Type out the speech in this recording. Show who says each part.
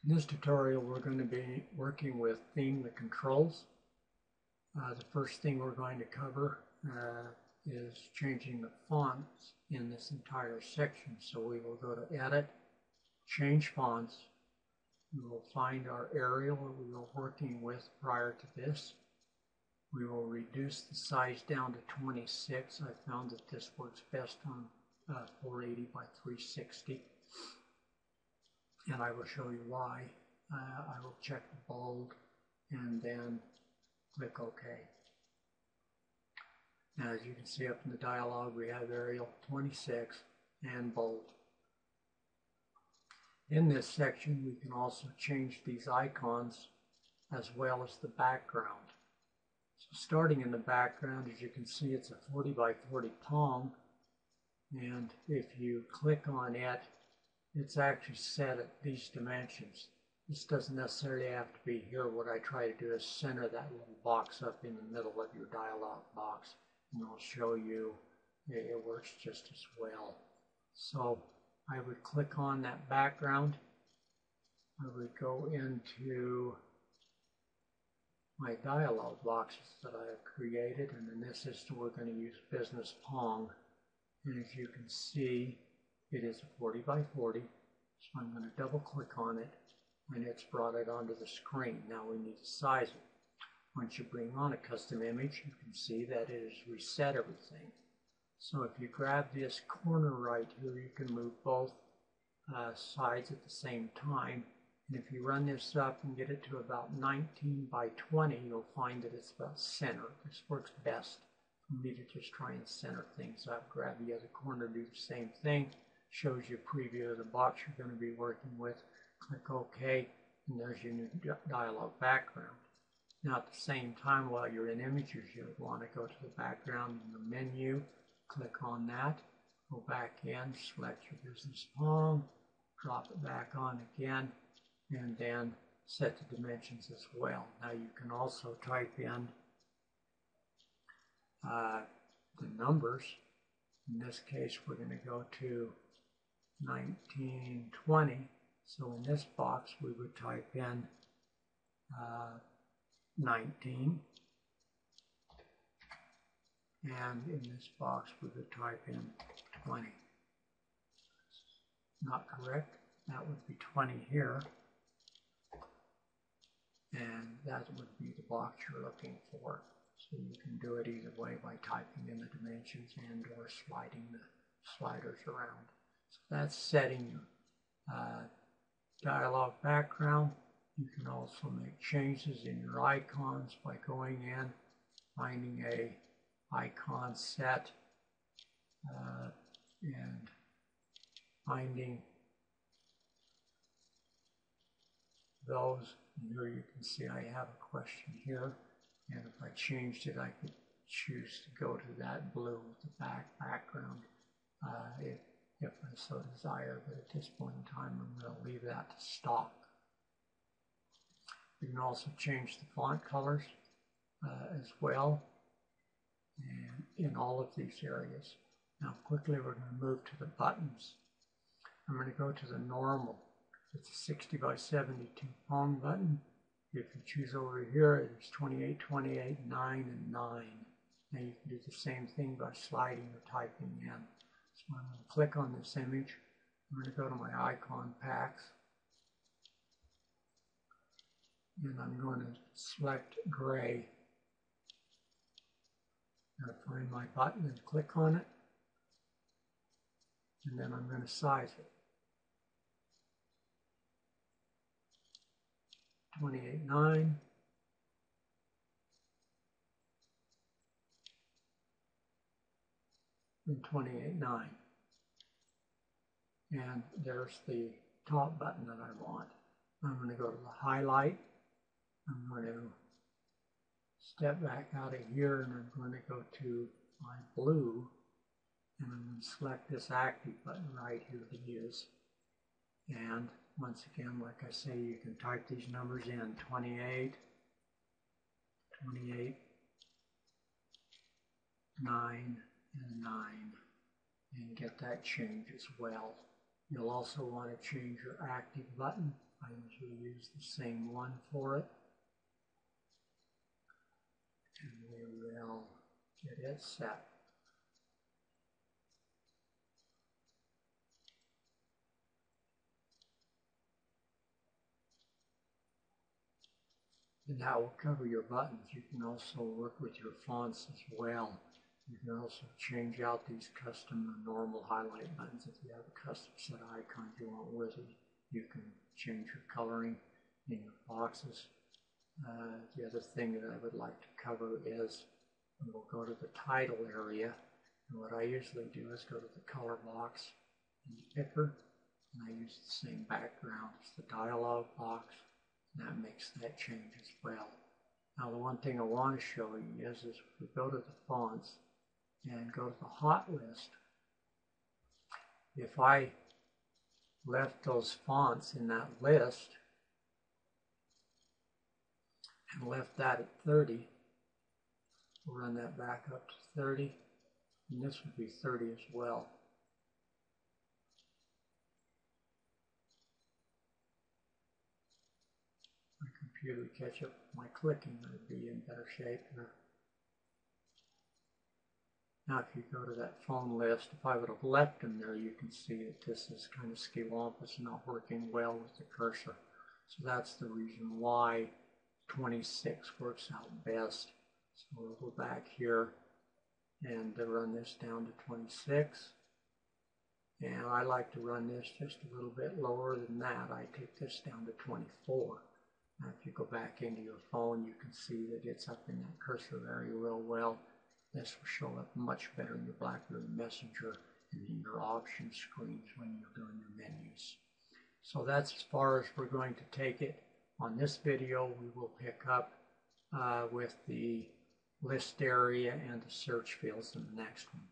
Speaker 1: In this tutorial, we're going to be working with theme the controls. The first thing we're going to cover is changing the fonts in this entire section. So we will go to Edit, Change Fonts. We will find our Arial that we were working with prior to this. We will reduce the size down to 26. I found that this works best on 480 by 360. And I will show you why. I will check the bold and then click OK. Now, as you can see up in the dialog, we have Arial 26 and bold. In this section, we can also change these icons as well as the background. So starting in the background, as you can see, it's a 40 by 40 Pong, and if you click on it, it's actually set at these dimensions. This doesn't necessarily have to be here. What I try to do is center that little box up in the middle of your dialog box, and I'll show you it works just as well. So I would click on that background. I would go into my dialog boxes that I have created, and in this instance we're going to use Business Pong. And as you can see, it is a 40 by 40, so I'm going to double click on it, and it's brought it onto the screen. Now we need to size it. Once you bring on a custom image, you can see that it has reset everything. So if you grab this corner right here, you can move both sides at the same time. And if you run this up and get it to about 19 by 20, you'll find that it's about center. This works best for me to just try and center things up. Grab the other corner, do the same thing. Shows you a preview of the box you're going to be working with. Click OK, and there's your new dialog background. Now at the same time, while you're in images, you want to go to the background in the menu, click on that, go back in, select your Business Pong, drop it back on again, and then set the dimensions as well. Now you can also type in the numbers. In this case, we're going to go to 1920. So in this box, we would type in 19. And in this box, we would type in 20. Not correct. That would be 20 here. And that would be the box you're looking for. So you can do it either way by typing in the dimensions and or sliding the sliders around. So that's setting your dialog background. You can also make changes in your icons by going in, finding a icon set, and finding those. And here you can see I have a question here, and if I changed it, I could choose to go to that blue with the background if I so desire, but at this point in time I'm going to leave that to stock. You can also change the font colors as well, and in all of these areas. Now quickly we're going to move to the buttons. I'm going to go to the normal. It's a 60 by 72 Pong button. If you choose over here, it's 28, 28, 9, and 9. Now you can do the same thing by sliding or typing in. So I'm going to click on this image. I'm going to go to my icon packs. And I'm going to select gray. I'm going to find my button and click on it. And then I'm going to size it. 28.9. And 28.9. And there's the top button that I want. I'm going to go to the highlight. I'm going to step back out of here, and I'm going to go to my blue, and I'm going to select this active button right here to use. And once again, like I say, you can type these numbers in, 28, 28, 9, and 9, and get that change as well. You'll also want to change your active button by I usually use the same one for it. And we will get it set. And that will cover your buttons. You can also work with your fonts as well. You can also change out these custom or normal highlight buttons. If you have a custom set of icons you want with it, you can change your coloring in your boxes. The other thing that I would like to cover is we'll go to the title area. And what I usually do is go to the color box in the picker, and I use the same background as the dialog box, and that makes that change as well. Now the one thing I want to show you is if we go to the fonts and go to the hot list, if I left those fonts in that list and left that at 30, we'll run that back up to 30, and this would be 30 as well. My computer would catch up with my clicking, would be in better shape here. Now if you go to that phone list, if I would have left them there, you can see that this is kind of skiwampus, not working well with the cursor. So that's the reason why 26 works out best. So we'll go back here and run this down to 26. And I like to run this just a little bit lower than that. I take this down to 24. Now if you go back into your phone, you can see that it's up in that cursor area real well. This will show up much better in your BlackBerry Messenger and in your option screens when you're doing your menus. So that's as far as we're going to take it. On this video, we will pick up with the list area and the search fields in the next one.